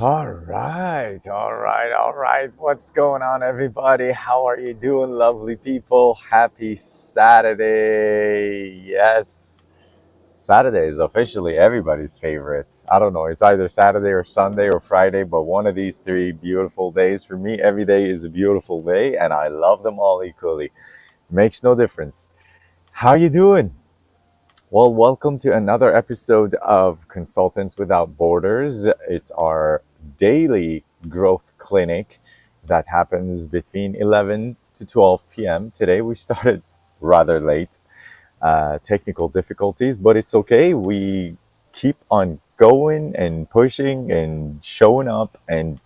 All right. What's going on, everybody? How are you doing, lovely people? Happy Saturday. Yes, Saturday is officially everybody's favorite. I don't know, it's either Saturday or Sunday or Friday, but one of these three beautiful days. For me, every day is a beautiful day, and I love them all equally. Makes no difference. How you doing? Well, welcome to another episode of Consultants Without Borders. It's our daily growth clinic that happens between 11 to 12 p.m. Today we started rather late, technical difficulties, but it's okay. We keep on going and pushing and showing up, and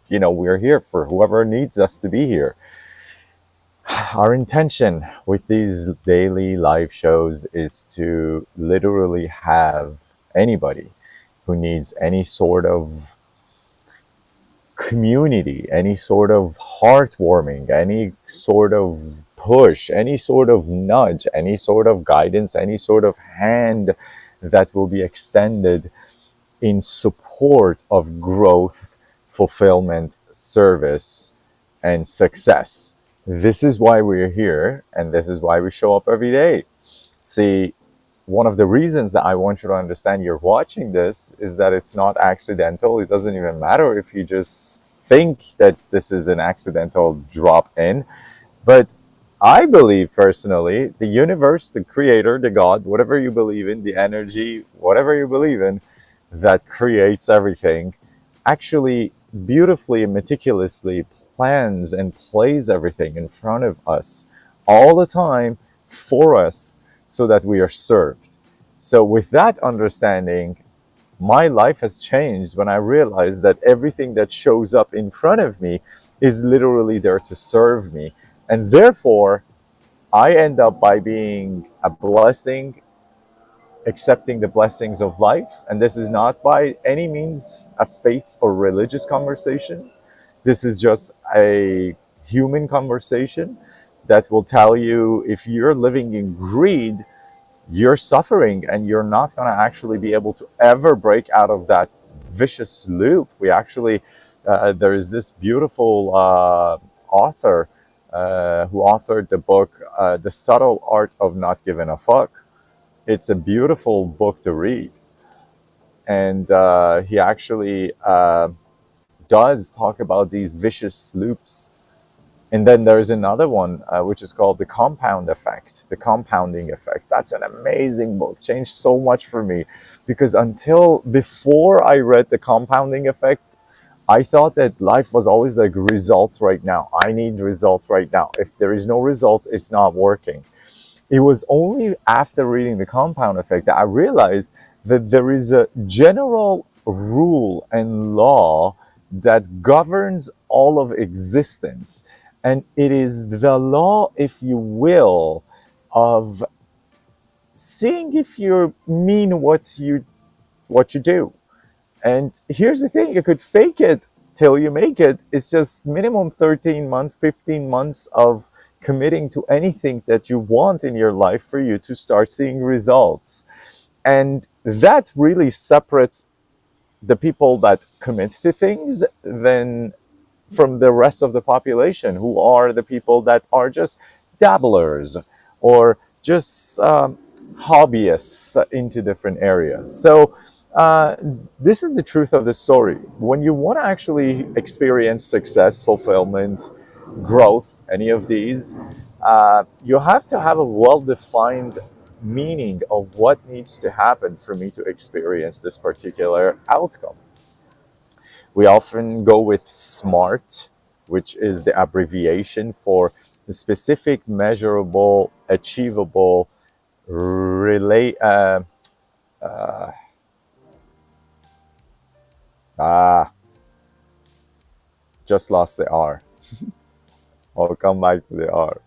we're here for whoever needs us to be here. Our intention with these daily live shows is to literally have anybody who needs any sort of community, any sort of heartwarming, any sort of push, any sort of nudge, any sort of guidance, any sort of hand that will be extended in support of growth, fulfillment, service, and success. This is why we're here, and this is why we show up every day. See, one of the reasons that I want you to understand you're watching this is that it's not accidental. It doesn't even matter if you just think that this is an accidental drop in. But I believe personally, the universe, the creator, the God, whatever you believe in, the energy, whatever you believe in, that creates everything, actually beautifully and meticulously plans and plays everything in front of us all the time for us so that we are served. So, with that understanding, my life has changed when I realized that everything that shows up in front of me is literally there to serve me. And therefore, I end up by being a blessing, accepting the blessings of life. And this is not by any means a faith or religious conversation. This is just a human conversation that will tell you if you're living in greed, you're suffering and you're not going to actually be able to ever break out of that vicious loop. There is this beautiful author who authored the book, The Subtle Art of Not Giving a Fuck. It's a beautiful book to read. And he actually does talk about these vicious loops. And then there's another one, which is called The Compound Effect, The Compounding Effect. That's an amazing book, changed so much for me. Because before I read The Compounding Effect, I thought that life was always like results right now. I need results right now. If there is no results, it's not working. It was only after reading The Compound Effect that I realized that there is a general rule and law that governs all of existence. And it is the law, if you will, of seeing if you mean what you do. And here's the thing, you could fake it till you make it. It's just minimum 13 months, 15 months of committing to anything that you want in your life for you to start seeing results. And that really separates the people that commit to things then from the rest of the population, who are the people that are just dabblers or just hobbyists into different areas. So this is the truth of the story. When you want to actually experience success, fulfillment, growth, any of these, you have to have a well-defined meaning of what needs to happen for me to experience this particular outcome. We often go with SMART, which is the abbreviation for specific, measurable, achievable, relate. Just lost the R. I'll come back to the R.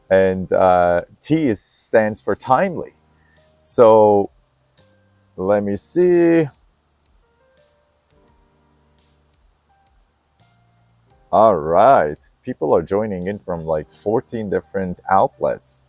And T stands for timely. So let me see. All right. People are joining in from like 14 different outlets.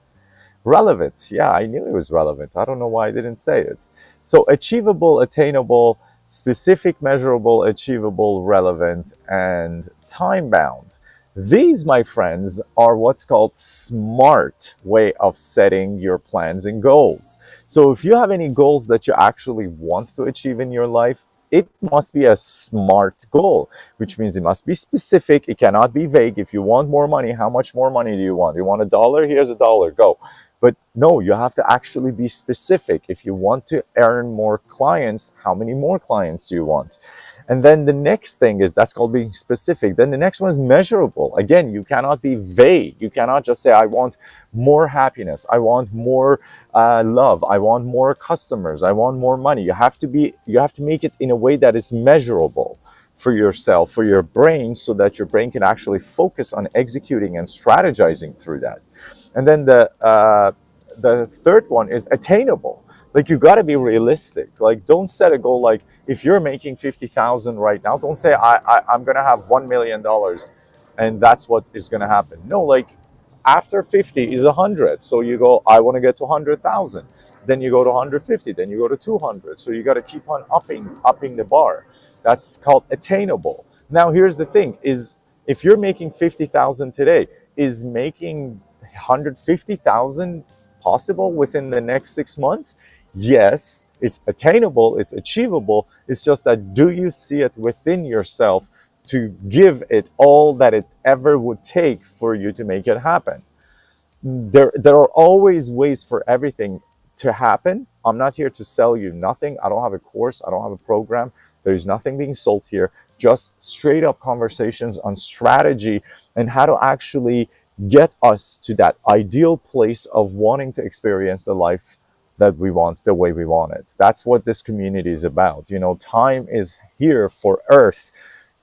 Relevant. Yeah, I knew it was relevant. I don't know why I didn't say it. So achievable, attainable, specific, measurable, achievable, relevant, and time bound. These, my friends, are what's called smart way of setting your plans and goals. So if you have any goals that you actually want to achieve in your life, it must be a smart goal, which means it must be specific. It cannot be vague. If you want more money, how much more money do you want? You want $1? Here's $1. Go. But no, you have to actually be specific. If you want to earn more clients, how many more clients do you want? And then the next thing is that's called being specific. Then the next one is measurable. Again, you cannot be vague. You cannot just say, I want more happiness. I want more love. I want more customers. I want more money. You have to make it in a way that is measurable for yourself, for your brain, so that your brain can actually focus on executing and strategizing through that. And then the third one is attainable. Like, you got to be realistic. Like, don't set a goal like, if you're making 50,000 right now, don't say I'm gonna have $1 million and that's what is gonna happen. No, like, after 50 is 100. So you go, I want to get to 100,000. Then you go to 150. Then you go to 200. So you got to keep on upping the bar. That's called attainable. Now here's the thing: is if you're making 50,000 today, is making 150,000 possible within the next 6 months? Yes, it's attainable, it's achievable. It's just that, do you see it within yourself to give it all that it ever would take for you to make it happen? There are always ways for everything to happen. I'm not here to sell you nothing. I don't have a course, I don't have a program. There's nothing being sold here. Just straight up conversations on strategy and how to actually get us to that ideal place of wanting to experience the life that we want the way we want it. That's what this community is about. You know, time is here for Earth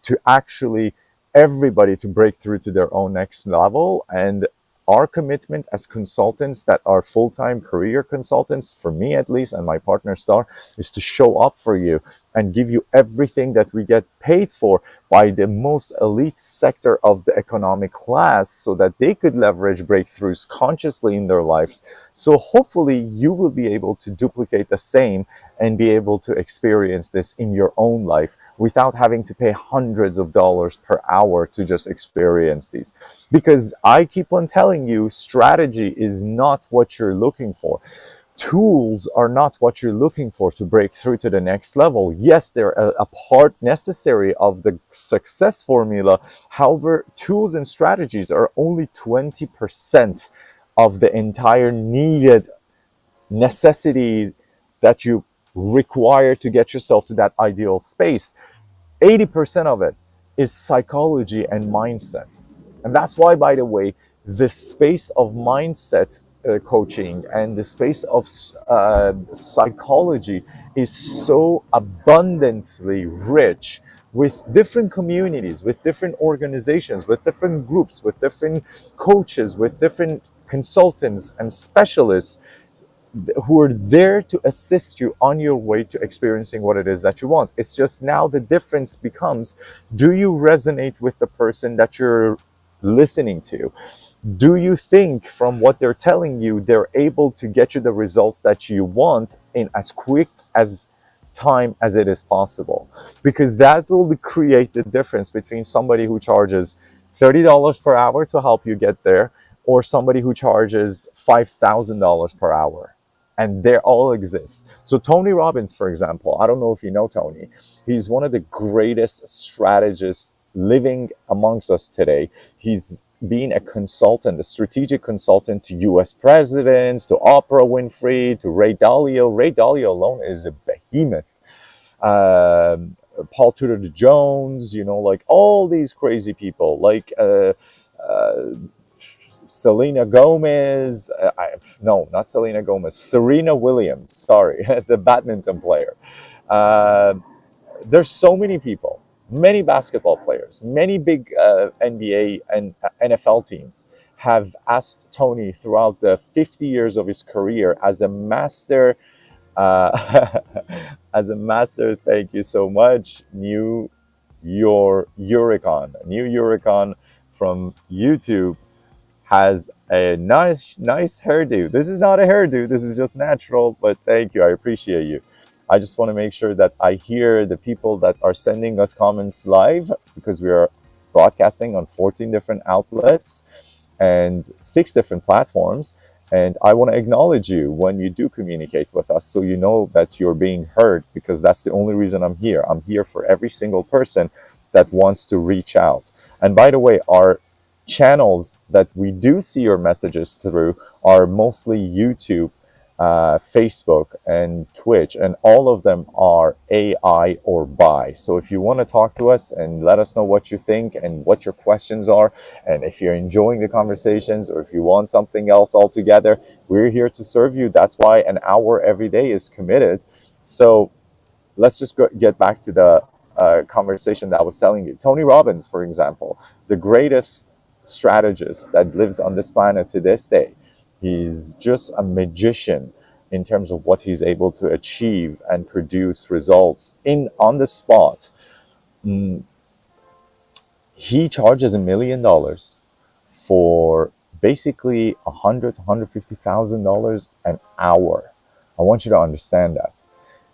to actually everybody to break through to their own next level. And our commitment as consultants that are full-time career consultants, for me at least, and my partner Star, is to show up for you and give you everything that we get paid for by the most elite sector of the economic class, so that they could leverage breakthroughs consciously in their lives. So hopefully you will be able to duplicate the same and be able to experience this in your own life without having to pay hundreds of dollars per hour to just experience these. Because I keep on telling you, strategy is not what you're looking for. Tools are not what you're looking for to break through to the next level. Yes, they're a part necessary of the success formula. However, tools and strategies are only 20% of the entire needed necessities that you require to get yourself to that ideal space. 80% of it is psychology and mindset. And that's why, by the way, the space of mindset coaching and the space of psychology is so abundantly rich, with different communities, with different organizations, with different groups, with different coaches, with different consultants and specialists who are there to assist you on your way to experiencing what it is that you want. It's just now the difference becomes, do you resonate with the person that you're listening to? Do you think from what they're telling you, they're able to get you the results that you want in as quick as time as it is possible? Because that will create the difference between somebody who charges $30 per hour to help you get there, or somebody who charges $5,000 per hour. And they all exist. So Tony Robbins, for example, I don't know if you know Tony. He's one of the greatest strategists living amongst us today. He's been a consultant, a strategic consultant to US presidents, to Oprah Winfrey, to Ray Dalio. Ray Dalio alone is a behemoth. Paul Tudor Jones, you know, like all these crazy people, like Selena Gomez, no, not Selena Gomez, Serena Williams, sorry, the badminton player. There's so many people, many basketball players, many big NBA and NFL teams have asked Tony throughout the 50 years of his career as a master, as a master, thank you so much, New Euricon from YouTube has a nice hairdo. This is not a hairdo, this is just natural, but thank you, I appreciate you. I just want to make sure that I hear the people that are sending us comments live, because we are broadcasting on 14 different outlets and 6 different platforms. And I want to acknowledge you when you do communicate with us, so you know that you're being heard, because that's the only reason I'm here. I'm here for every single person that wants to reach out. And by the way, our channels that we do see your messages through are mostly YouTube, Facebook, and Twitch, and all of them are AI or buy. So if you want to talk to us and let us know what you think and what your questions are, and if you're enjoying the conversations or if you want something else altogether, we're here to serve you. That's why an hour every day is committed. So let's just get back to the conversation that I was telling you. Tony Robbins, for example, the greatest strategist that lives on this planet to this day. He's just a magician in terms of what he's able to achieve and produce results in on the spot. Mm, he charges $1 million for basically $150,000 an hour. I want you to understand that.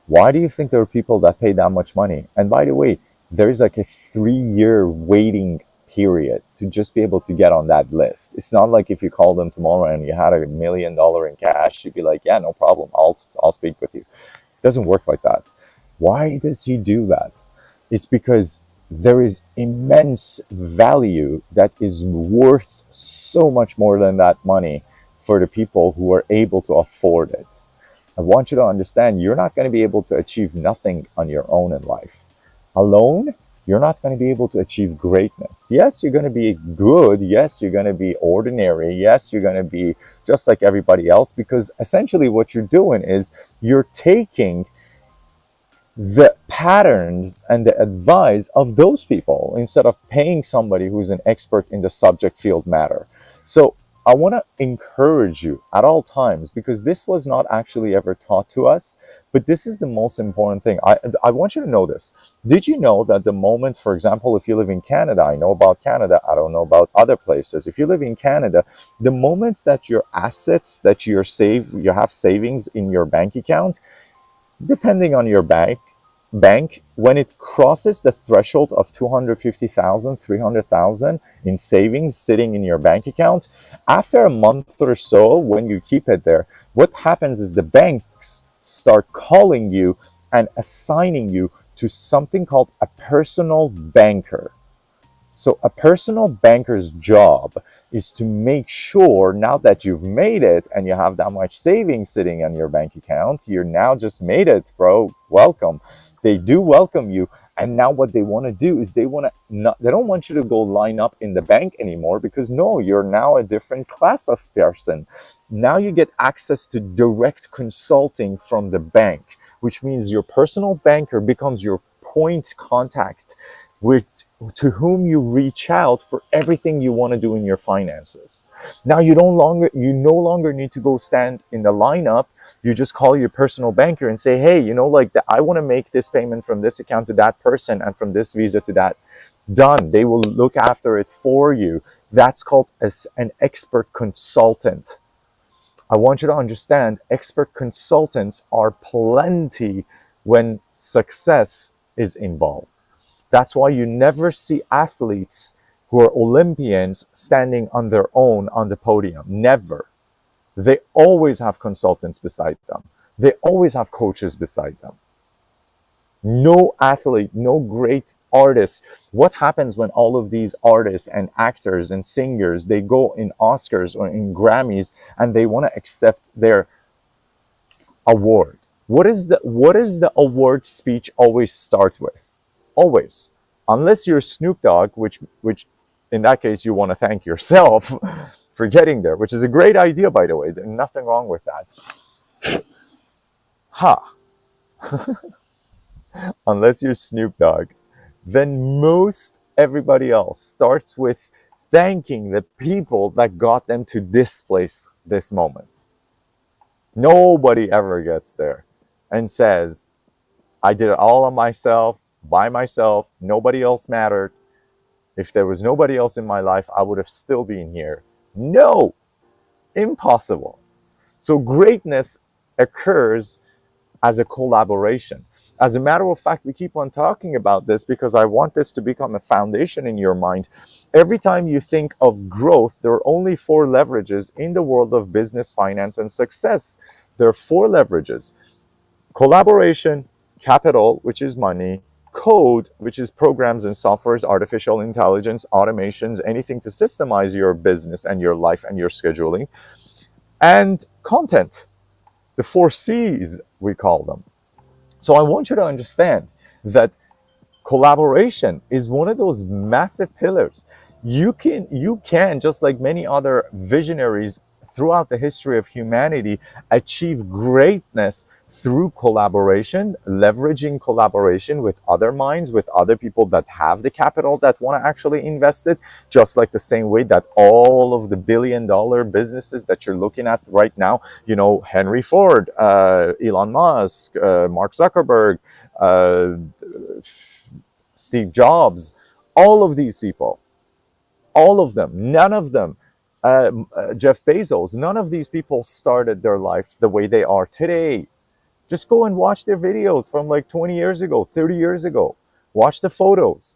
Why do you think there are people that pay that much money? And by the way, there's like a 3-year waiting period to just be able to get on that list. It's not like if you call them tomorrow and you had $1 million in cash, you'd be like, yeah, no problem. I'll speak with you. It doesn't work like that. Why does he do that? It's because there is immense value that is worth so much more than that money for the people who are able to afford it. I want you to understand, you're not going to be able to achieve nothing on your own in life. Alone, you're not going to be able to achieve greatness. Yes, you're going to be good. Yes, you're going to be ordinary. Yes, you're going to be just like everybody else, because essentially what you're doing is you're taking the patterns and the advice of those people instead of paying somebody who's an expert in the subject field matter. So I want to encourage you at all times, because this was not actually ever taught to us, but this is the most important thing. I want you to know this. Did you know that the moment, for example, if you live in Canada, I know about Canada, I don't know about other places. If you live in Canada, the moment that your assets that you have savings in your bank account, depending on your bank, when it crosses the threshold of 250,000, 300,000 in savings sitting in your bank account, after a month or so, when you keep it there, what happens is the banks start calling you and assigning you to something called a personal banker. So a personal banker's job is to make sure, now that you've made it and you have that much savings sitting on your bank account, you're now just made it, bro. Welcome. They do welcome you. And now what they want to do is they don't want you to go line up in the bank anymore, because no, you're now a different class of person. Now you get access to direct consulting from the bank, which means your personal banker becomes your point contact to whom you reach out for everything you want to do in your finances. Now you no longer need to go stand in the lineup. You just call your personal banker and say, hey, I want to make this payment from this account to that person and from this Visa to that. Done. They will look after it for you. That's called an expert consultant. I want you to understand, expert consultants are plenty when success is involved. That's why you never see athletes who are Olympians standing on their own on the podium. Never. They always have consultants beside them. They always have coaches beside them. No athlete, no great artist. What happens when all of these artists and actors and singers, they go in Oscars or in Grammys and they want to accept their award? What is the award speech always start with? Always. Unless you're Snoop Dogg, which in that case you want to thank yourself for getting there, which is a great idea, by the way. There's nothing wrong with that. Unless you're Snoop Dogg, then most everybody else starts with thanking the people that got them to this place, this moment. Nobody ever gets there and says, I did it all on myself, by myself, nobody else mattered. If there was nobody else in my life, I would have still been here. No, impossible. So greatness occurs as a collaboration. As a matter of fact, we keep on talking about this because I want this to become a foundation in your mind. Every time you think of growth, there are only four leverages in the world of business, finance, and success. There are four leverages: collaboration, capital, which is money, code, which is programs and softwares, artificial intelligence, automations, anything to systemize your business and your life and your scheduling, and content. The four C's, we call them. So I want you to understand that collaboration is one of those massive pillars. You can just like many other visionaries throughout the history of humanity achieve greatness through collaboration, leveraging collaboration with other minds, with other people that have the capital that want to actually invest it, just like the same way that all of the billion-dollar businesses that you're looking at right now, Henry Ford, Elon Musk, Mark Zuckerberg, Steve Jobs, all of these people, all of them, none of them, Jeff Bezos, none of these people started their life the way they are today. Just go and watch their videos from like 20 years ago, 30 years ago. Watch the photos.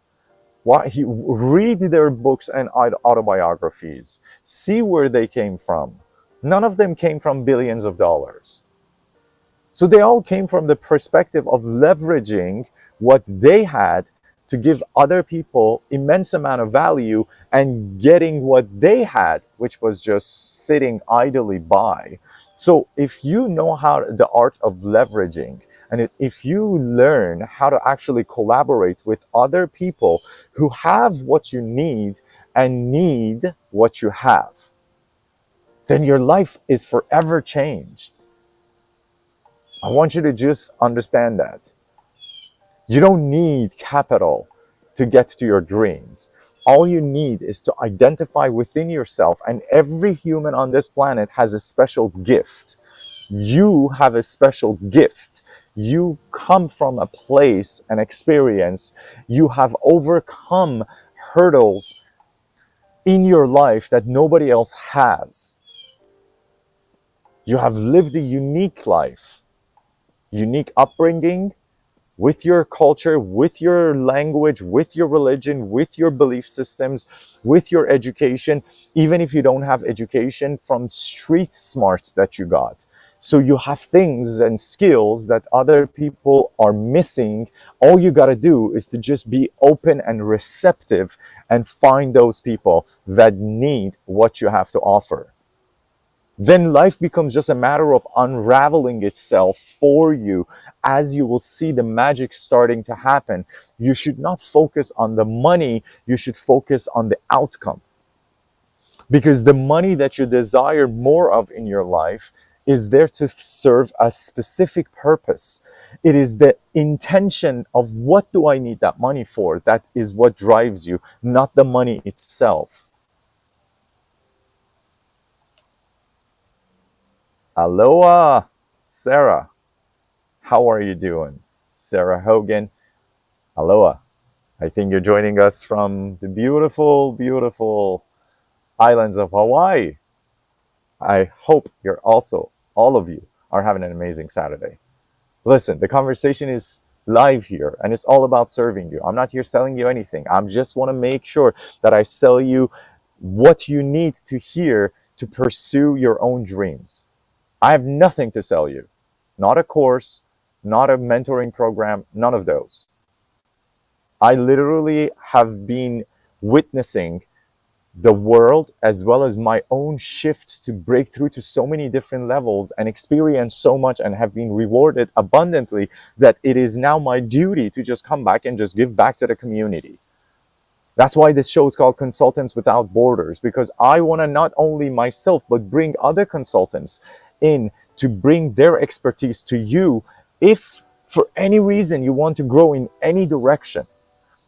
Read their books and autobiographies. See where they came from. None of them came from billions of dollars. So they all came from the perspective of leveraging what they had to give other people immense amount of value and getting what they had, which was just sitting idly by. So if you know how the art of leveraging, and if you learn how to actually collaborate with other people who have what you need and need what you have, then your life is forever changed. I want you to just understand that. You don't need capital to get to your dreams. All you need is to identify within yourself, and every human on this planet has a special gift. You have a special gift. You come from a place, an experience. You have overcome hurdles in your life that nobody else has. You have lived a unique life, unique upbringing, with your culture, with your language, with your religion, with your belief systems, with your education, even if you don't have education, from street smarts that you got. So you have things and skills that other people are missing. All you got to do is to just be open and receptive and find those people that need what you have to offer. Then life becomes just a matter of unraveling itself for you as you will see the magic starting to happen. You should not focus on the money, you should focus on the outcome. Because the money that you desire more of in your life is there to serve a specific purpose. It is the intention of what do I need that money for that is what drives you, not the money itself. Aloha, Sarah. How are you doing? Sarah Hogan. Aloha. I think you're joining us from the beautiful, beautiful islands of Hawaii. I hope you're also, all of you, are having an amazing Saturday. Listen, the conversation is live here and it's all about serving you. I'm not here selling you anything. I just want to make sure that I sell you what you need to hear to pursue your own dreams. I have nothing to sell you. Not a course, not a mentoring program, none of those. I literally have been witnessing the world as well as my own shifts to break through to so many different levels and experience so much and have been rewarded abundantly that it is now my duty to just come back and just give back to the community. That's why this show is called Consultants Without Borders, because I want to not only myself, but bring other consultants in to bring their expertise to you if for any reason you want to grow in any direction.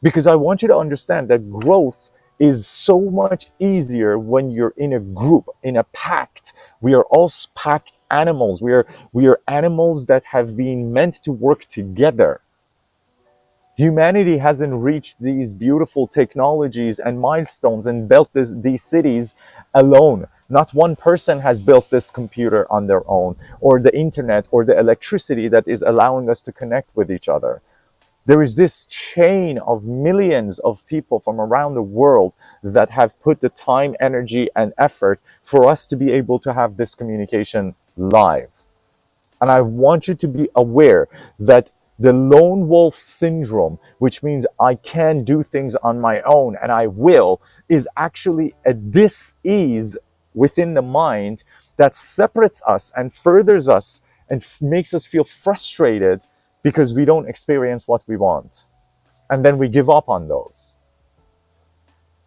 Because I want you to understand that growth is so much easier when you're in a group, in a pact. We are all packed animals. We are animals that have been meant to work together. Humanity hasn't reached these beautiful technologies and milestones and built these cities alone. Not one person has built this computer on their own, or the internet, or the electricity that is allowing us to connect with each other. There is this chain of millions of people from around the world that have put the time, energy, and effort for us to be able to have this communication live. And I want you to be aware that the lone wolf syndrome, which means I can do things on my own and I will, is actually a dis-ease within the mind that separates us and furthers us and makes us feel frustrated because we don't experience what we want. And then we give up on those.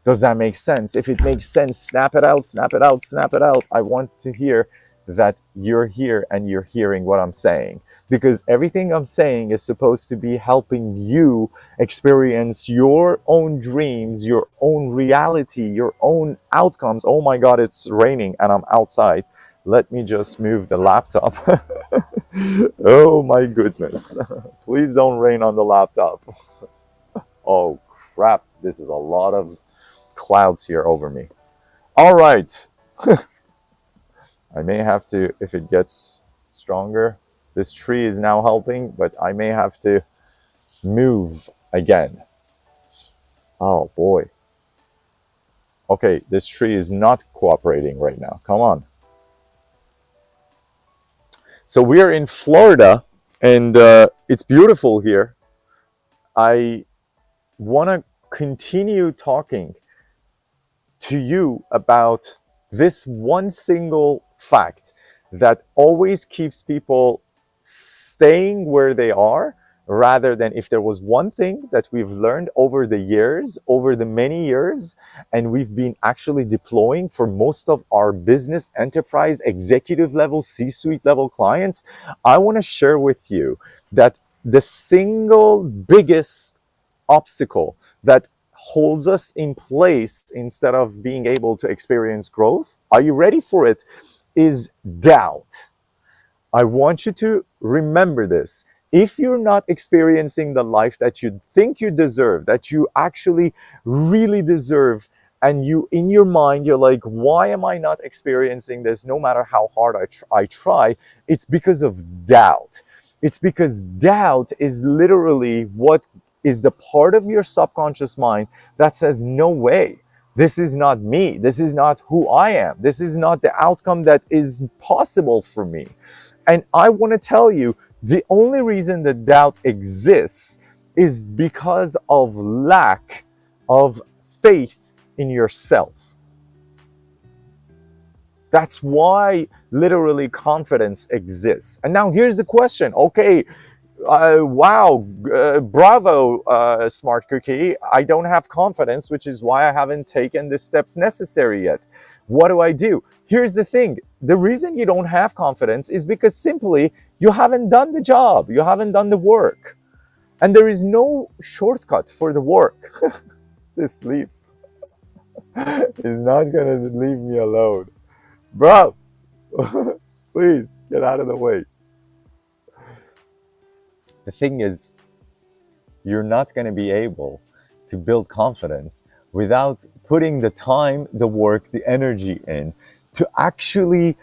Does that make sense? If it makes sense, snap it out, snap it out, snap it out. I want to hear that you're here and you're hearing what I'm saying. Because everything I'm saying is supposed to be helping you experience your own dreams, your own reality, your own outcomes. Oh my God, it's raining and I'm outside. Let me just move the laptop. Oh my goodness. Please don't rain on the laptop. Oh crap, this is a lot of clouds here over me. All right. I may have to, if it gets stronger, this tree is now helping, but I may have to move again. Oh boy. Okay, this tree is not cooperating right now. Come on. So we're in Florida, and it's beautiful here. I want to continue talking to you about this one single fact that always keeps people staying where they are, rather than if there was one thing that we've learned over the years, over the many years, and we've been actually deploying for most of our business, enterprise, executive level, C-suite level clients, I want to share with you that the single biggest obstacle that holds us in place instead of being able to experience growth, are you ready for it, is doubt. I want you to remember this. If you're not experiencing the life that you think you deserve, that you actually really deserve, and you, in your mind, you're like, why am I not experiencing this no matter how hard I try? It's because of doubt. It's because doubt is literally what is the part of your subconscious mind that says, no way. This is not me. This is not who I am. This is not the outcome that is possible for me. And I want to tell you, the only reason that doubt exists is because of lack of faith in yourself. That's why literally confidence exists. And now here's the question. Okay, wow, bravo, smart cookie. I don't have confidence, which is why I haven't taken the steps necessary yet. What do? Here's the thing. The reason you don't have confidence is because simply you haven't done the job. You haven't done the work. And there is no shortcut for the work. This leaf is not going to leave me alone. Bro, please get out of the way. The thing is, you're not going to be able to build confidence without putting the time, the work, the energy in to actually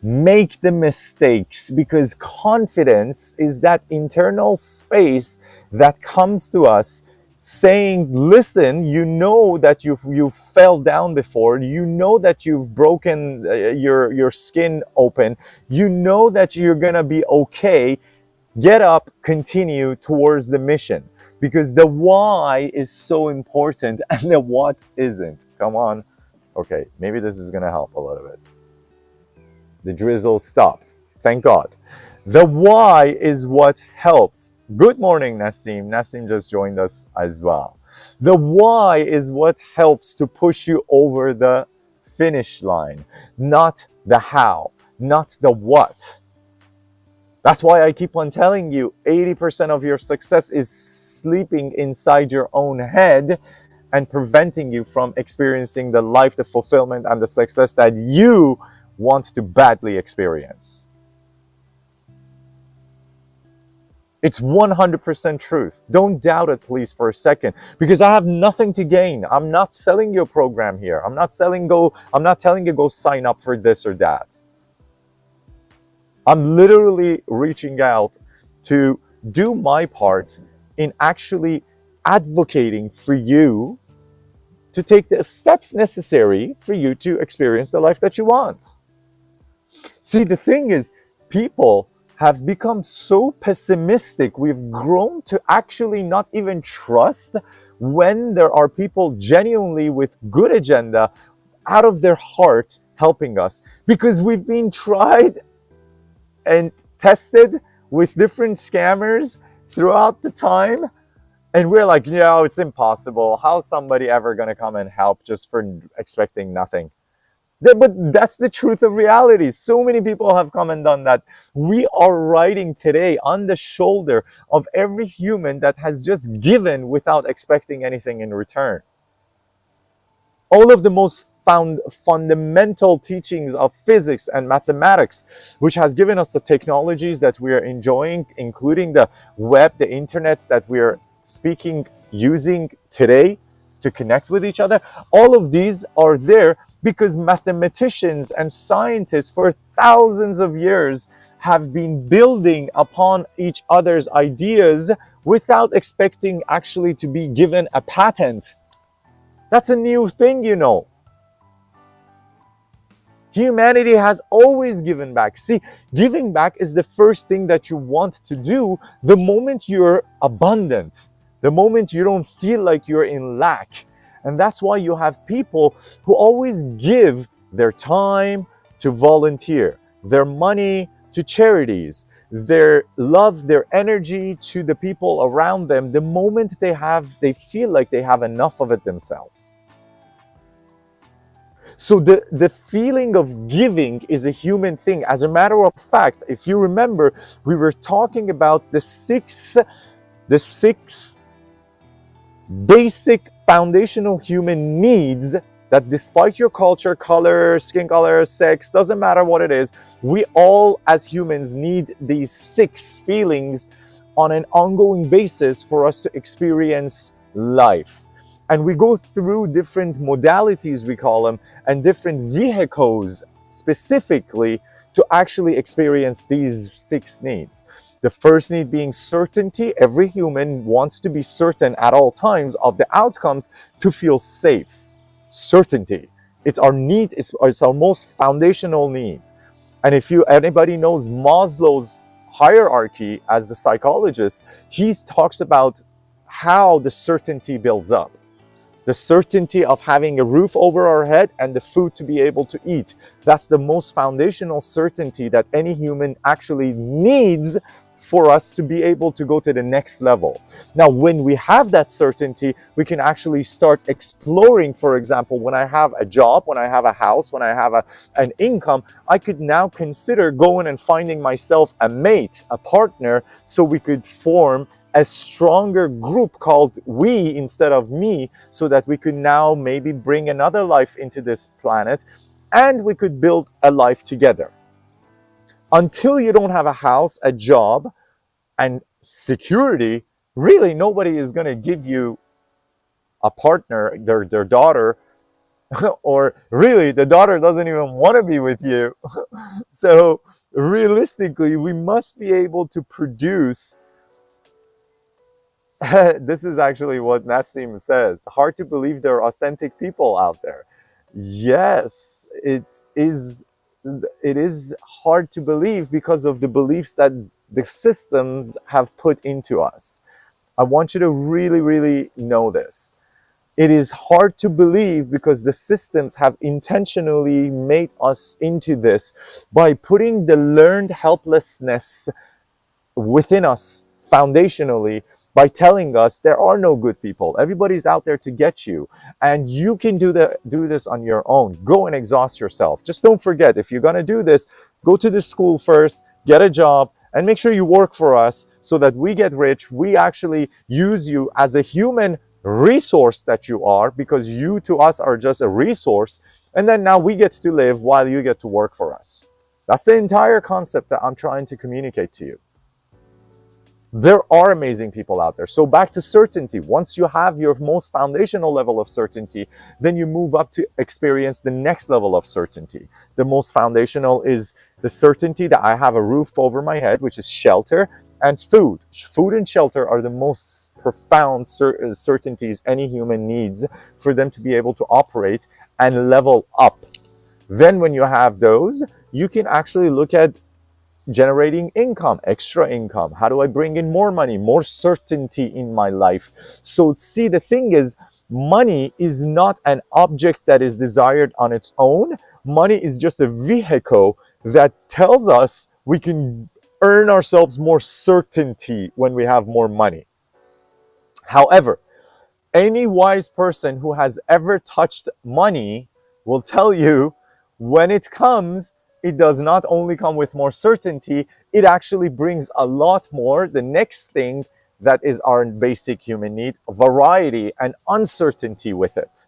make the mistakes, because confidence is that internal space that comes to us saying, listen, you know that you fell down before, you know that you've broken your skin open, you know that you're gonna be okay. Get up, continue towards the mission, because the why is so important and the what isn't. Come on. Okay, maybe this is gonna help a little bit. The drizzle stopped. Thank God. The why is what helps. Good morning, Nassim. Nassim just joined us as well. The why is what helps to push you over the finish line, not the how, not the what. That's why I keep on telling you 80% of your success is sleeping inside your own head and preventing you from experiencing the life, the fulfillment, and the success that you want to badly experience. It's 100% truth. Don't doubt it, please, for a second, because I have nothing to gain. I'm not selling you a program here. I'm not telling you go sign up for this or that. I'm literally reaching out to do my part in actually advocating for you to take the steps necessary for you to experience the life that you want. See, the thing is, people have become so pessimistic. We've grown to actually not even trust when there are people genuinely with good agenda out of their heart helping us, because we've been tried and tested with different scammers throughout the time, and we're like, no, it's impossible. How's somebody ever going to come and help just for expecting nothing? But that's the truth of reality. So many people have come and done that. We are riding today on the shoulder of every human that has just given without expecting anything in return. All of the most fundamental teachings of physics and mathematics, which has given us the technologies that we are enjoying, including the web, the internet that we are using today to connect with each other. All of these are there because mathematicians and scientists for thousands of years have been building upon each other's ideas without expecting actually to be given a patent. That's a new thing, you know. Humanity has always given back. See, giving back is the first thing that you want to do the moment you're abundant, the moment you don't feel like you're in lack. And that's why you have people who always give their time to volunteer, their money to charities, their love, their energy to the people around them the moment they feel like they have enough of it themselves. So the feeling of giving is a human thing. As a matter of fact, if you remember, we were talking about the six basic foundational human needs that, despite your culture, color, skin color, sex, doesn't matter what it is, we all as humans need these 6 feelings on an ongoing basis for us to experience life. And we go through different modalities, we call them, and different vehicles specifically to actually experience these 6 needs. The first need being certainty. Every human wants to be certain at all times of the outcomes to feel safe. Certainty. It's our need, it's our most foundational need. And if anybody knows Maslow's hierarchy as a psychologist, he talks about how the certainty builds up. The certainty of having a roof over our head and the food to be able to eat. That's the most foundational certainty that any human actually needs for us to be able to go to the next level. Now, when we have that certainty, we can actually start exploring. For example, when I have a job, when I have a house, when I have an income, I could now consider going and finding myself a mate, a partner, so we could form a stronger group called we instead of me, so that we could now maybe bring another life into this planet and we could build a life together. Until you don't have a house, a job, and security, really nobody is going to give you a partner, their daughter, or really the daughter doesn't even want to be with you. So realistically, we must be able to produce. This is actually what Nassim says. Hard to believe there are authentic people out there. Yes, it is hard to believe because of the beliefs that the systems have put into us. I want you to really, really know this. It is hard to believe because the systems have intentionally made us into this by putting the learned helplessness within us foundationally, by telling us there are no good people. Everybody's out there to get you, and you can do this on your own. Go and exhaust yourself. Just don't forget, if you're going to do this, go to the school first, get a job, and make sure you work for us so that we get rich. We actually use you as a human resource that you are, because you to us are just a resource, and then now we get to live while you get to work for us. That's the entire concept that I'm trying to communicate to you. There are amazing people out there. So back to certainty. Once you have your most foundational level of certainty, then you move up to experience the next level of certainty. The most foundational is the certainty that I have a roof over my head, which is shelter, and food. Food and shelter are the most profound certainties any human needs for them to be able to operate and level up. Then when you have those, you can actually look at generating income, extra income. How do I bring in more money, more certainty in my life? So see, the thing is, money is not an object that is desired on its own. Money is just a vehicle that tells us we can earn ourselves more certainty when we have more money. However, any wise person who has ever touched money will tell you when it comes, it does not only come with more certainty, it actually brings a lot more. The next thing that is our basic human need, variety and uncertainty with it,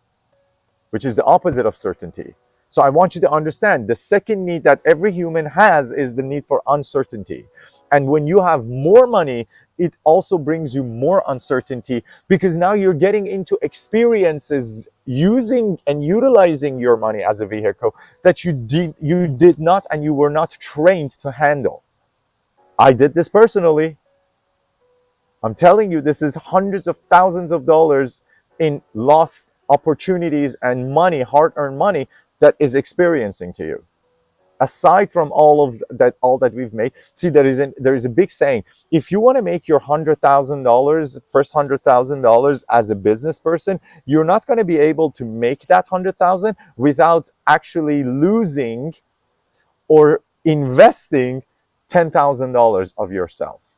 which is the opposite of certainty. So I want you to understand the second need that every human has is the need for uncertainty. And when you have more money, it also brings you more uncertainty, because now you're getting into experiences using and utilizing your money as a vehicle that you did not and you were not trained to handle. I did this personally. I'm telling you, this is hundreds of thousands of dollars in lost opportunities and money, hard-earned money, that is experiencing to you. Aside from all that we've made, see, there is a big saying: if you want to make your $100,000, first $100,000 as a business person, you're not going to be able to make that 100,000 without actually losing or investing $10,000 of yourself,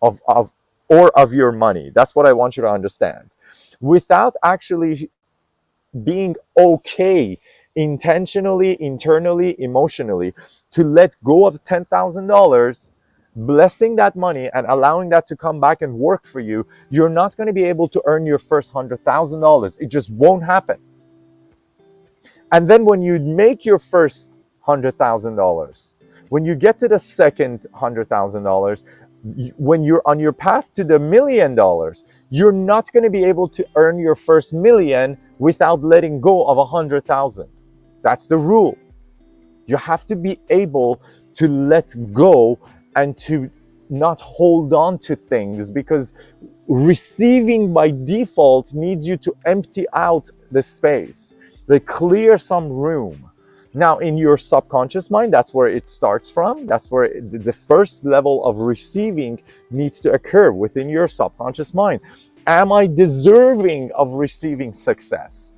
or of your money. That's what I want you to understand. Without actually being okay intentionally, internally, emotionally, to let go of $10,000, blessing that money and allowing that to come back and work for you, you're not going to be able to earn your first $100,000. It just won't happen. And then when you make your first $100,000, when you get to the second $100,000, when you're on your path to the $1 million, you're not going to be able to earn your first million without letting go of 100,000. That's the rule. You have to be able to let go and to not hold on to things, because receiving by default needs you to empty out the space, they clear some room. Now, in your subconscious mind, that's where it starts from. That's where the first level of receiving needs to occur, within your subconscious mind. Am I deserving of receiving success?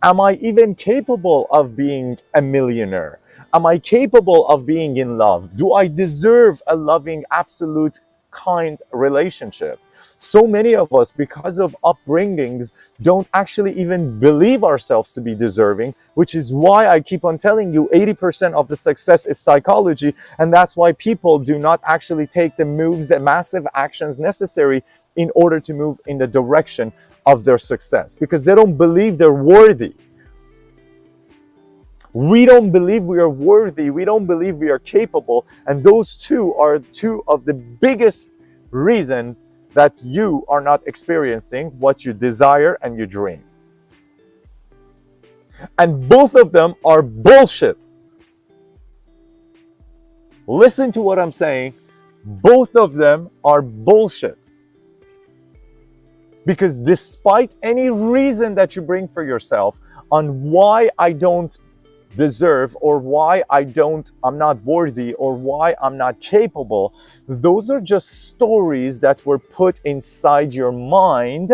Am I even capable of being a millionaire? Am I capable of being in love? Do I deserve a loving, absolute, kind relationship? So many of us, because of upbringings, don't actually even believe ourselves to be deserving, which is why I keep on telling you 80% of the success is psychology, and that's why people do not actually take the moves, the massive actions necessary in order to move in the direction of their success, because they don't believe they're worthy. We don't believe we are worthy. We don't believe we are capable. And those two are two of the biggest reasons that you are not experiencing what you desire and you dream. And both of them are bullshit. Listen to what I'm saying. Both of them are bullshit. Because despite any reason that you bring for yourself on why I don't deserve, or why I'm not worthy, or why I'm not capable, those are just stories that were put inside your mind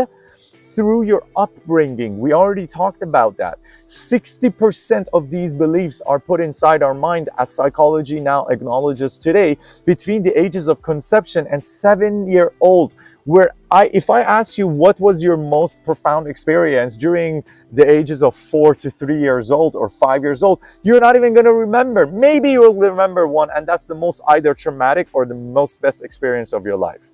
through your upbringing. We already talked about that. 60% of these beliefs are put inside our mind, as psychology now acknowledges today, between the ages of conception and 7-year-old. Where if I ask you what was your most profound experience during the ages of 4 to 3 years old or 5 years old, you're not even going to remember. Maybe you'll remember one, and that's the most either traumatic or the most best experience of your life.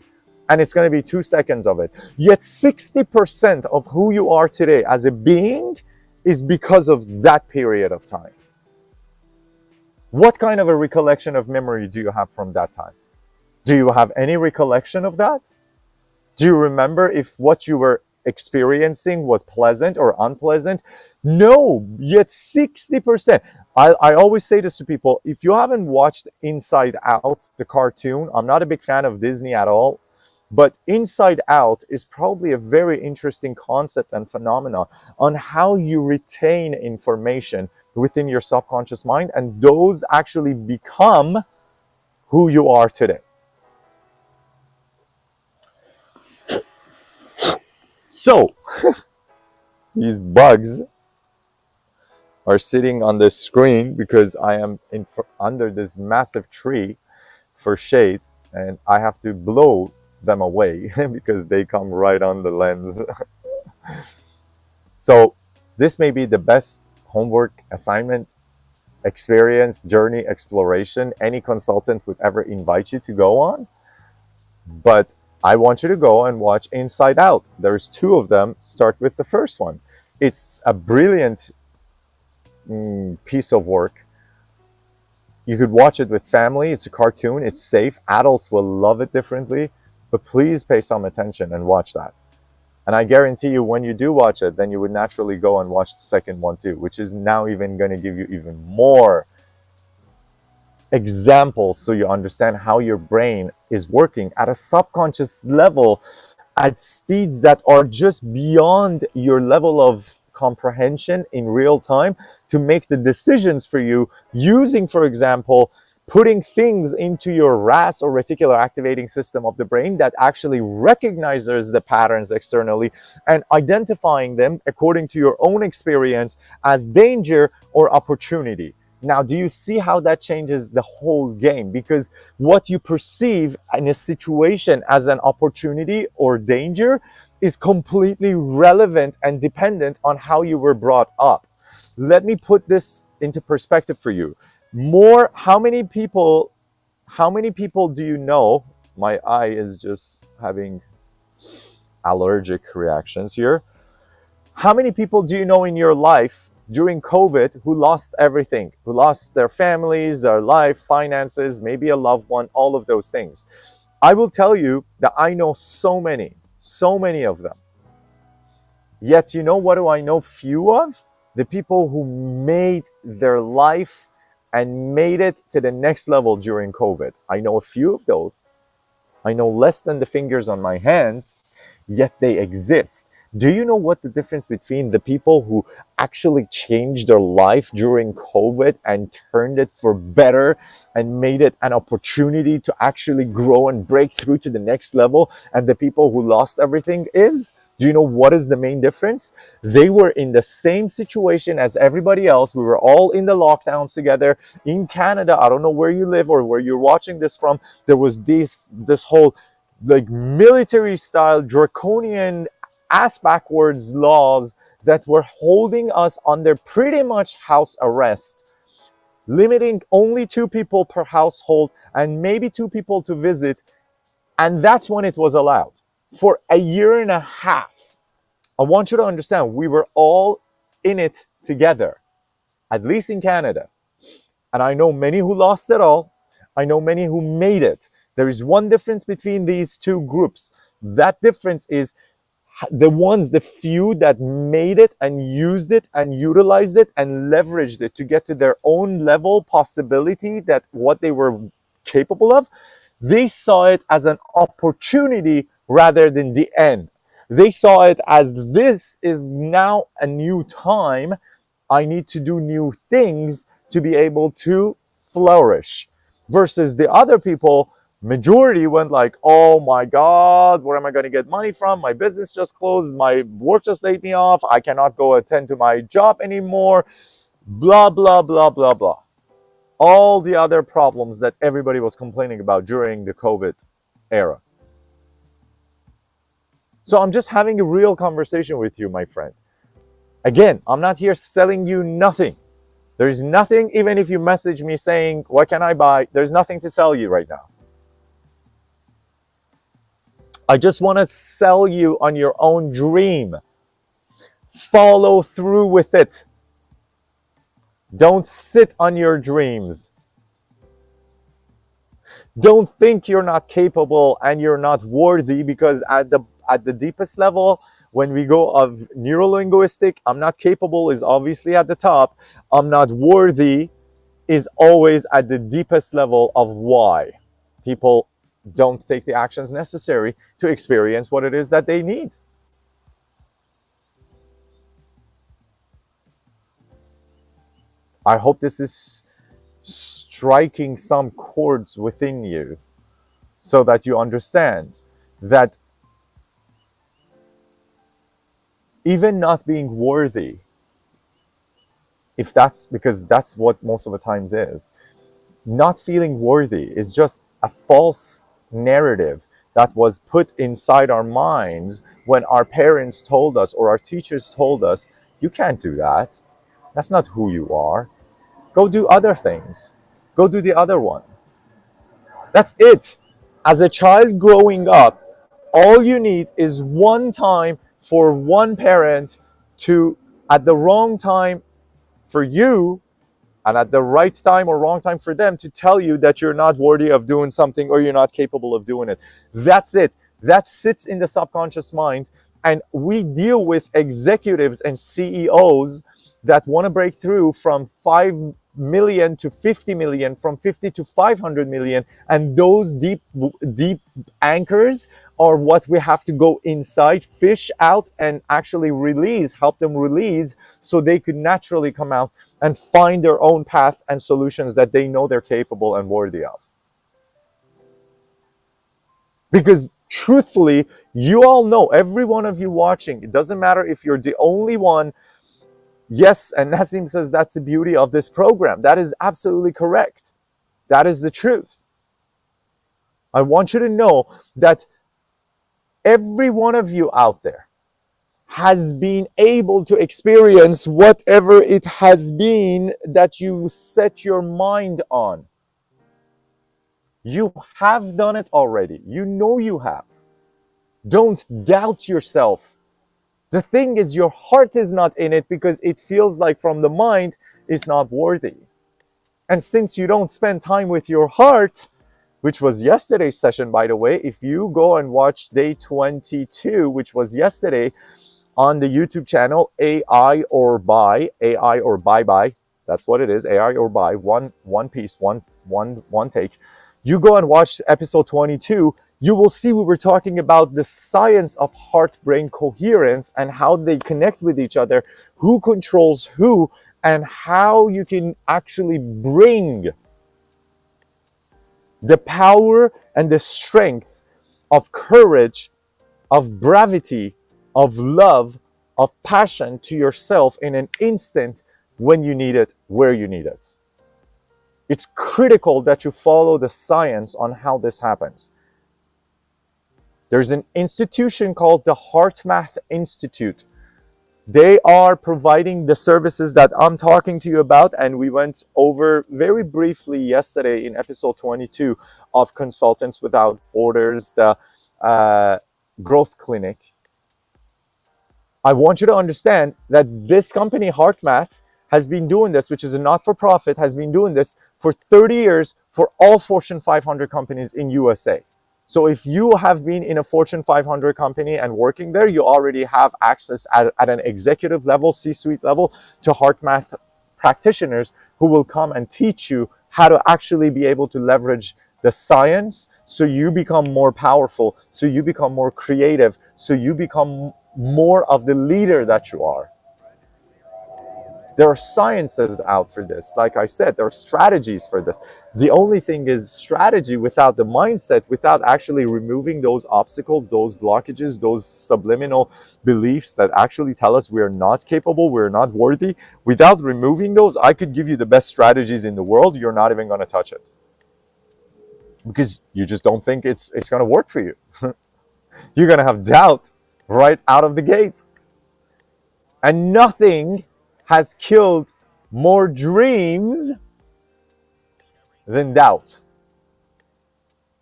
And it's going to be 2 seconds of it. Yet 60% of who you are today as a being is because of that period of time. What kind of a recollection of memory do you have from that time? Do you have any recollection of that? Do you remember if what you were experiencing was pleasant or unpleasant? No, yet 60%. I always say this to people. If you haven't watched Inside Out, the cartoon, I'm not a big fan of Disney at all, but Inside Out is probably a very interesting concept and phenomenon on how you retain information within your subconscious mind, and those actually become who you are today. So, these bugs are sitting on the screen because I am under this massive tree for shade, and I have to blow them away because they come right on the lens. So this may be the best homework assignment, experience, journey, exploration any consultant would ever invite you to go on. But I want you to go and watch Inside Out. There's two of them. Start with the first one. It's a brilliant piece of work. You could watch it with family. It's a cartoon. It's safe. Adults will love it differently. But please pay some attention and watch that. And I guarantee you, when you do watch it, then you would naturally go and watch the second one too, which is now even going to give you even more examples so you understand how your brain is working at a subconscious level at speeds that are just beyond your level of comprehension in real time to make the decisions for you using, for example, putting things into your RAS or reticular activating system of the brain that actually recognizes the patterns externally and identifying them according to your own experience as danger or opportunity. Now, do you see how that changes the whole game? Because what you perceive in a situation as an opportunity or danger is completely relevant and dependent on how you were brought up. Let me put this into perspective for you. How many people do you know? My eye is just having allergic reactions here. How many people do you know in your life during COVID who lost everything, who lost their families, their life, finances, maybe a loved one, all of those things? I will tell you that I know so many of them. Yet, you know what do I know few of? The people who made their life and made it to the next level during COVID. I know a few of those. I know less than the fingers on my hands, yet they exist. Do you know what the difference between the people who actually changed their life during COVID and turned it for better and made it an opportunity to actually grow and break through to the next level, and the people who lost everything is? Do you know what is the main difference? They were in the same situation as everybody else. We were all in the lockdowns together. In Canada, I don't know where you live or where you're watching this from, there was this whole like military style draconian ass backwards laws that were holding us under pretty much house arrest, limiting only 2 people per household and maybe 2 people to visit. And that's when it was allowed for a year and a half. I want you to understand, we were all in it together, at least in Canada. And I know many who lost it all. I know many who made it. There is one difference between these two groups. That difference is the few that made it and used it and utilized it and leveraged it to get to their own level possibility, that what they were capable of, they saw it as an opportunity rather than the end. They saw it as, this is now a new time. I need to do new things to be able to flourish. Versus the other people, majority went like, oh my God, where am I going to get money from? My business just closed. My work just laid me off. I cannot go attend to my job anymore. Blah, blah, blah, blah, blah. All the other problems that everybody was complaining about during the COVID era. So I'm just having a real conversation with you, my friend. Again, I'm not here selling you nothing. There's nothing, even if you message me saying, what can I buy? There's nothing to sell you right now. I just want to sell you on your own dream. Follow through with it. Don't sit on your dreams. Don't think you're not capable and you're not worthy, because at the deepest level, when we go of neurolinguistic, I'm not capable is obviously at the top. I'm not worthy is always at the deepest level of why people don't take the actions necessary to experience what it is that they need. I hope this is striking some chords within you so that you understand that even not being worthy, if that's because that's what most of the times is, not feeling worthy is just a false narrative that was put inside our minds when our parents told us or our teachers told us, you can't do that. That's not who you are. Go do other things. Go do the other one. That's it. As a child growing up, all you need is one time for one parent to, at the wrong time for you, and at the right time or wrong time for them, to tell you that you're not worthy of doing something or you're not capable of doing it. That's it. That sits in the subconscious mind. And we deal with executives and CEOs that want to break through from 5 million to 50 million, from 50 to 500 million. And those deep anchors are what we have to go inside, fish out, and actually release, help them release, so they could naturally come out and find their own path and solutions that they know they're capable and worthy of. Because truthfully, you all know, every one of you watching, it doesn't matter if you're the only one. Yes, and Nassim says that's the beauty of this program. That is absolutely correct. That is the truth. I want you to know that every one of you out there has been able to experience whatever it has been that you set your mind on. You have done it already. You know you have. Don't doubt yourself. The thing is, your heart is not in it because it feels like from the mind it's not worthy. And since you don't spend time with your heart, which was yesterday's session, by the way, if you go and watch day 22, which was yesterday, on the YouTube channel, AI or Buy, AI or Bye, that's what it is, AI or Buy, one piece, one take. You go and watch episode 22, you will see we were talking about the science of heart-brain coherence and how they connect with each other, who controls who, and how you can actually bring the power and the strength of courage, of bravery, of love, of passion to yourself in an instant when you need it, where you need it. It's critical that you follow the science on how this happens. There's an institution called the HeartMath Institute. They are providing the services that I'm talking to you about, and we went over very briefly yesterday in episode 22 of Consultants Without Borders, the growth clinic. I want you to understand that this company, HeartMath, has been doing this, which is a not-for-profit, has been doing this for 30 years for all Fortune 500 companies in USA. So if you have been in a Fortune 500 company and working there, you already have access at an executive level, C-suite level, to HeartMath practitioners who will come and teach you how to actually be able to leverage the science so you become more powerful, so you become more creative, so you become more of the leader that you are. There are sciences out for this. Like I said, there are strategies for this. The only thing is strategy without the mindset, without actually removing those obstacles, those blockages, those subliminal beliefs that actually tell us we're not capable, we're not worthy. Without removing those, I could give you the best strategies in the world. You're not even going to touch it because you just don't think it's going to work for you. You're going to have doubt right out of the gate. And nothing has killed more dreams than doubt.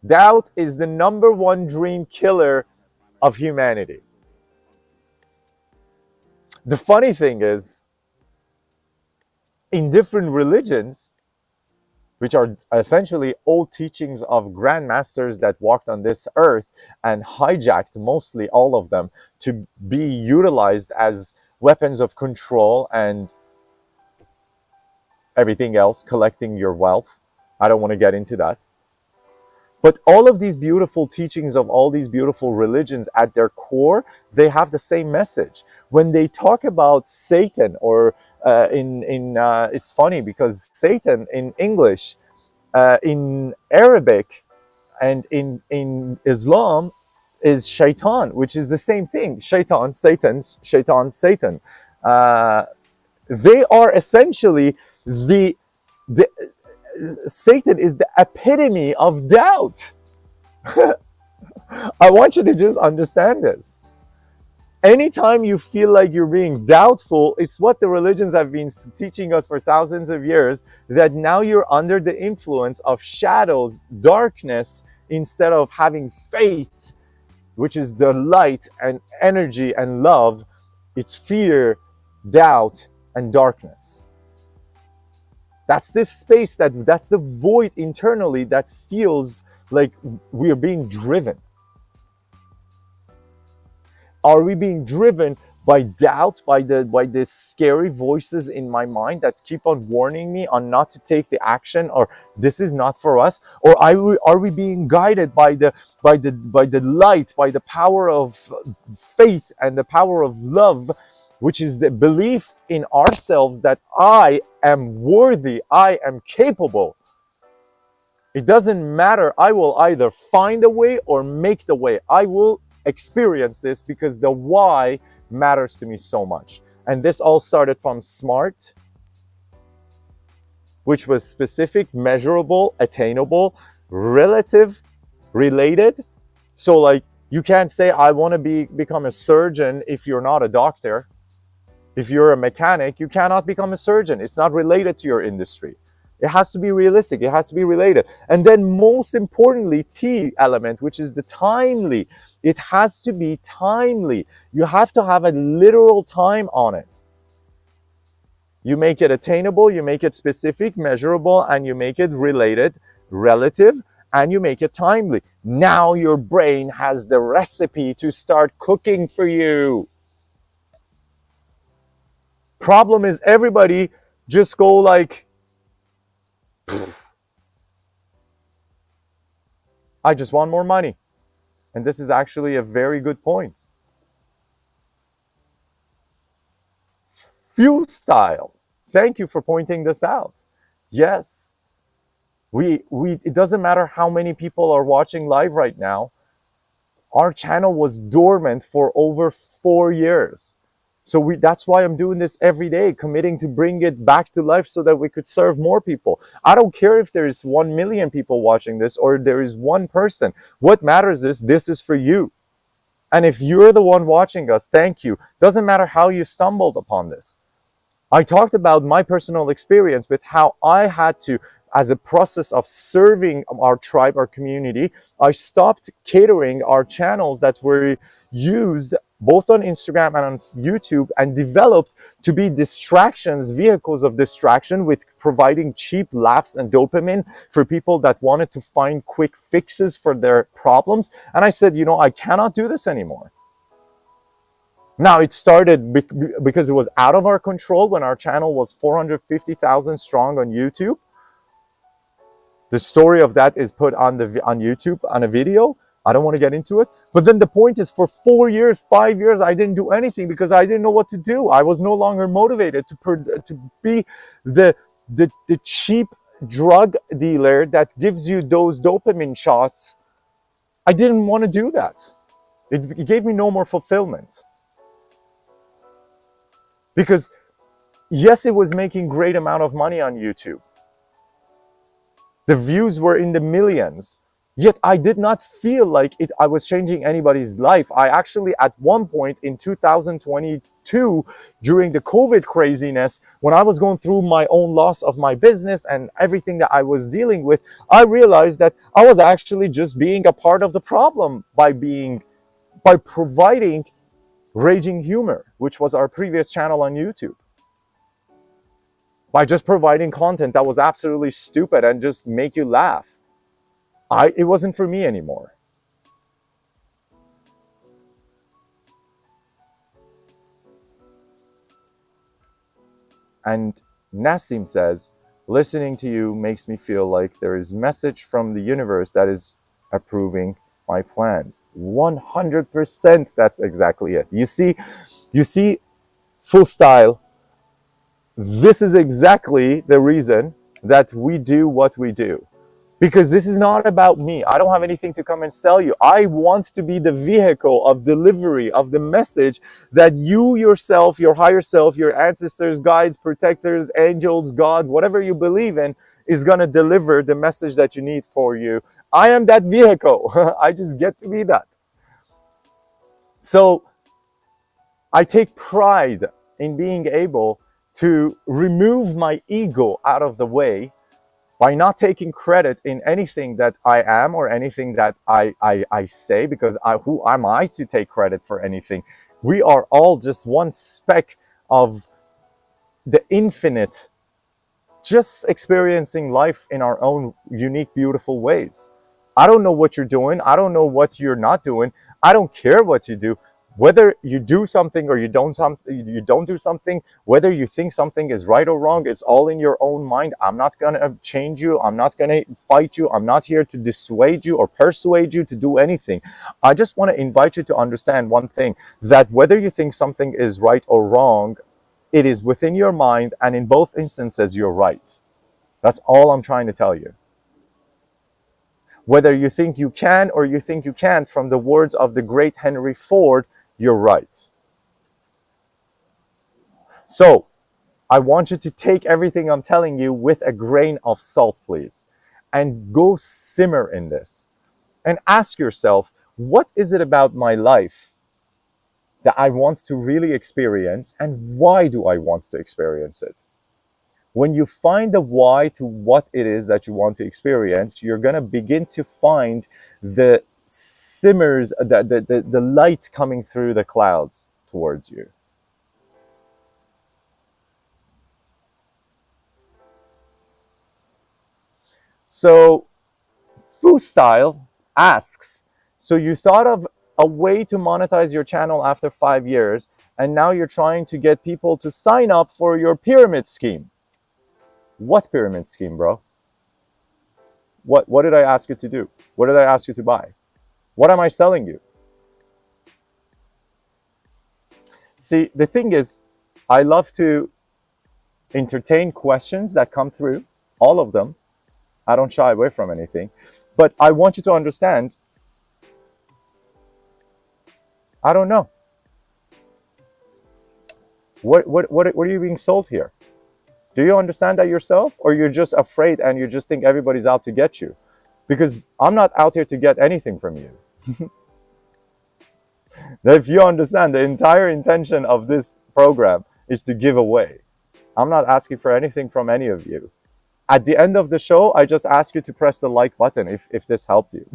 Doubt is the number one dream killer of humanity. The funny thing is, in different religions, which are essentially old teachings of grandmasters that walked on this earth and hijacked mostly all of them to be utilized as weapons of control and everything else, collecting your wealth. I don't want to get into that. But all of these beautiful teachings of all these beautiful religions, at their core, they have the same message. When they talk about Satan, or it's funny because Satan in English, in Arabic, and in Islam is shaitan, which is the same thing. Shaitan, Satan's, shaitan, Satan. They are essentially the Satan is the epitome of doubt. I want you to just understand this. Anytime you feel like you're being doubtful, it's what the religions have been teaching us for thousands of years, that now you're under the influence of shadows, darkness, instead of having faith, which is the light and energy and love. It's fear, doubt, and darkness. That's this space, that's the void internally that feels like we're being driven. Are we being driven by doubt, by the scary voices in my mind that keep on warning me on not to take the action, or this is not for us? Or are we being guided by the light, by the power of faith and the power of love, which is the belief in ourselves that I am worthy, I am capable. It doesn't matter, I will either find a way or make the way. I will experience this because the why matters to me so much. And this all started from SMART, which was specific, measurable, attainable, relative, related. So like, you can't say I want to become a surgeon if you're not a doctor. If you're a mechanic, you cannot become a surgeon. It's not related to your industry. It has to be realistic. It has to be related. And then most importantly, T element, which is the timely. It has to be timely. You have to have a literal time on it. You make it attainable, you make it specific, measurable, and you make it related, relative, and you make it timely. Now your brain has the recipe to start cooking for you. Problem is, everybody just go like, I just want more money. And this is actually a very good point. Fuel style. Thank you for pointing this out. Yes, it doesn't matter how many people are watching live right now. Our channel was dormant for over 4 years. So that's why I'm doing this every day, committing to bring it back to life so that we could serve more people. I don't care if there's 1 million people watching this or there is one person. What matters is this is for you. And if you're the one watching us, thank you. Doesn't matter how you stumbled upon this. I talked about my personal experience with how I had to, as a process of serving our tribe, our community, I stopped catering our channels that were used both on Instagram and on YouTube and developed to be distractions, vehicles of distraction, with providing cheap laughs and dopamine for people that wanted to find quick fixes for their problems. And I said, you know, I cannot do this anymore. Now, it started because it was out of our control when our channel was 450,000 strong on YouTube. The story of that is put on YouTube on a video. I don't want to get into it. But then the point is, for 4 years, 5 years, I didn't do anything because I didn't know what to do. I was no longer motivated to be the cheap drug dealer that gives you those dopamine shots. I didn't want to do that. It gave me no more fulfillment. Because yes, it was making great amount of money on YouTube. The views were in the millions. Yet I did not feel like I was changing anybody's life. I actually, at one point in 2022, during the COVID craziness, when I was going through my own loss of my business and everything that I was dealing with, I realized that I was actually just being a part of the problem by providing Raging Humor, which was our previous channel on YouTube. by just providing content that was absolutely stupid and just make you laugh. It wasn't for me anymore. And Nassim says, listening to you makes me feel like there is message from the universe that is approving my plans. 100%, that's exactly it. You see, Full Style, this is exactly the reason that we do what we do. Because this is not about me. I don't have anything to come and sell you. I want to be the vehicle of delivery of the message that you yourself, your higher self, your ancestors, guides, protectors, angels, God, whatever you believe in, is going to deliver the message that you need for you. I am that vehicle. I just get to be that. So I take pride in being able to remove my ego out of the way by not taking credit in anything that I am or anything that I say, because who am I to take credit for anything? We are all just one speck of the infinite, just experiencing life in our own unique, beautiful ways. I don't know what you're doing. I don't know what you're not doing. I don't care what you do. Whether you do something or you don't do something, whether you think something is right or wrong, it's all in your own mind. I'm not going to change you. I'm not going to fight you. I'm not here to dissuade you or persuade you to do anything. I just want to invite you to understand one thing, that whether you think something is right or wrong, it is within your mind, and in both instances, you're right. That's all I'm trying to tell you. Whether you think you can or you think you can't, from the words of the great Henry Ford, you're right. So, I want you to take everything I'm telling you with a grain of salt, please, and go simmer in this and ask yourself, what is it about my life that I want to really experience, and why do I want to experience it? When you find the why to what it is that you want to experience, you're going to begin to find the simmers, the light coming through the clouds towards you. So, Foo Style asks, so you thought of a way to monetize your channel after 5 years, and now you're trying to get people to sign up for your pyramid scheme. What pyramid scheme, bro? What did I ask you to do? What did I ask you to buy? What am I selling you? See, the thing is, I love to entertain questions that come through, all of them. I don't shy away from anything. But I want you to understand, I don't know. What are you being sold here? Do you understand that yourself, or you're just afraid and you just think everybody's out to get you? Because I'm not out here to get anything from you. If you understand, the entire intention of this program is to give away. I'm not asking for anything from any of you. At the end of the show, I just ask you to press the like button if this helped you.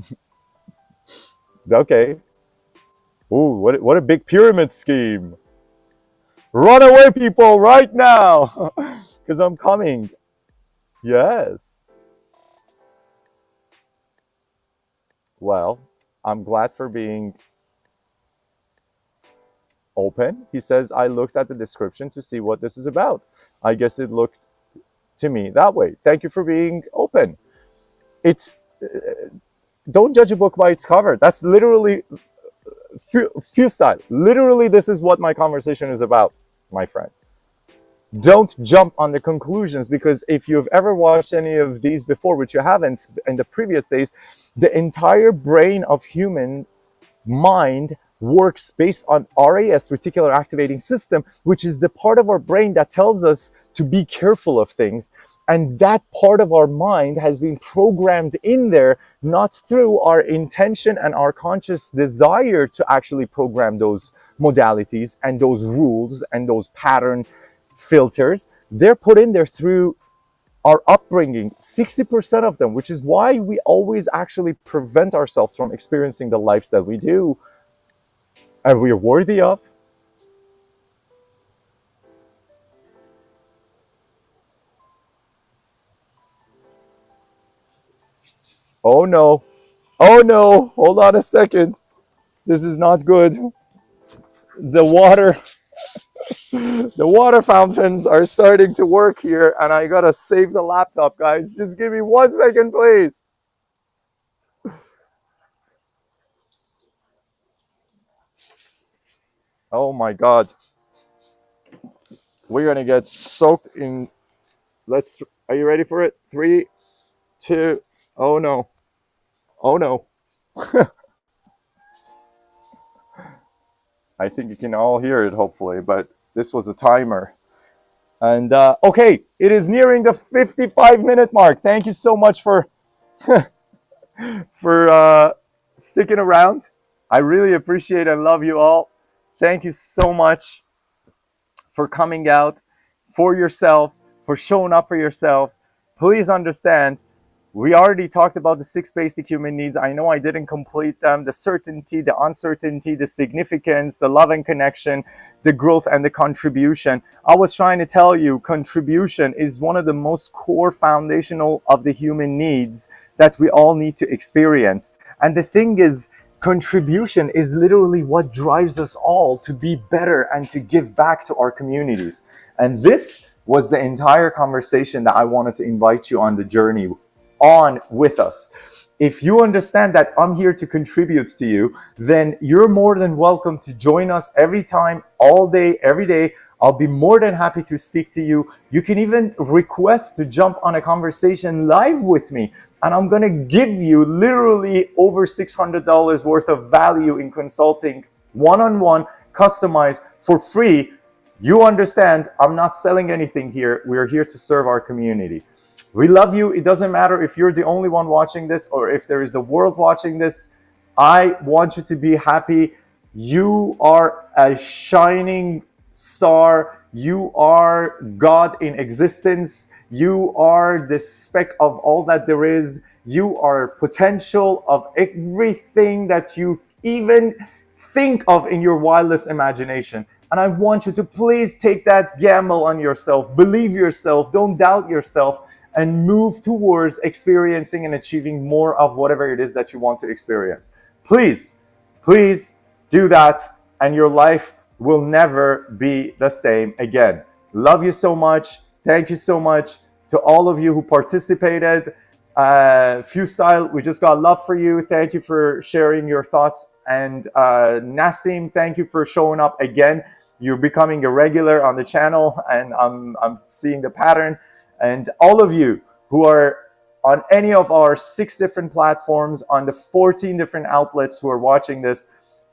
Okay. Ooh, what a big pyramid scheme. Run away, people, right now, because I'm coming. Yes. Well, I'm glad for being open. He says, I looked at the description to see what this is about. I guess it looked to me that way. Thank you for being open. It's don't judge a book by its cover. That's literally Foo Style. Literally, this is what my conversation is about, my friend. Don't jump on the conclusions, because if you've ever watched any of these before, which you haven't in the previous days, the entire brain of human mind works based on RAS, reticular activating system, which is the part of our brain that tells us to be careful of things. And that part of our mind has been programmed in there, not through our intention and our conscious desire to actually program those modalities and those rules and those pattern filters. They're put in there through our upbringing, 60% of them, which is why we always actually prevent ourselves from experiencing the lives that we do and we are worthy of. Oh no. Oh no. Hold on a second. This is not good. The water, the water fountains are starting to work here, and I gotta save the laptop, guys. Just give me 1 second, please. Oh my God. We're gonna get soaked in. Are you ready for it? 3, 2, oh no. Oh no. I think you can all hear it, hopefully, but this was a timer. And okay, it is nearing the 55-minute mark. Thank you so much for sticking around. I really appreciate and love you all. Thank you so much for coming out for yourselves, for showing up for yourselves. Please understand, we already talked about the 6 basic human needs. I know I didn't complete them: the certainty, the uncertainty, the significance, the love and connection, the growth, and the contribution. I was trying to tell you, contribution is one of the most core foundational of the human needs that we all need to experience. And the thing is, contribution is literally what drives us all to be better and to give back to our communities. And this was the entire conversation that I wanted to invite you on the journey on with us. If you understand that I'm here to contribute to you, then you're more than welcome to join us every time, all day, every day. I'll be more than happy to speak to you. You can even request to jump on a conversation live with me, and I'm going to give you literally over $600 worth of value in consulting, one-on-one, customized, for free. You understand, I'm not selling anything here. We're here to serve our community. We love you. It doesn't matter if you're the only one watching this or if there is the world watching this. I want you to be happy. You are a shining star. You are God in existence. You are the speck of all that there is. You are potential of everything that you even think of in your wildest imagination. And I want you to please take that gamble on yourself. Believe yourself. Don't doubt yourself. And move towards experiencing and achieving more of whatever it is that you want to experience. Please, please do that, and your life will never be the same again. Love you so much. Thank you so much to all of you who participated. Few Style, we just got love for you. Thank you for sharing your thoughts. And Nassim, thank you for showing up again. You're becoming a regular on the channel, and I'm seeing the pattern. And all of you who are on any of our 6 different platforms, on the 14 different outlets who are watching this,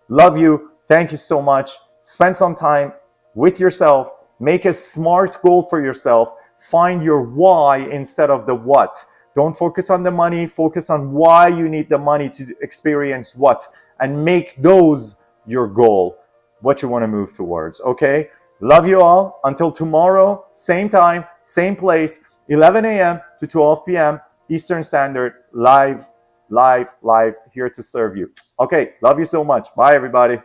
love you. Thank you so much. Spend some time with yourself. Make a smart goal for yourself. Find your why instead of the what. Don't focus on the money. Focus on why you need the money to experience what. And make those your goal, what you want to move towards. Okay? Love you all. Until tomorrow, same time, same place, 11 a.m. to 12 p.m. Eastern Standard, live, here to serve you. Okay, love you so much. Bye, everybody.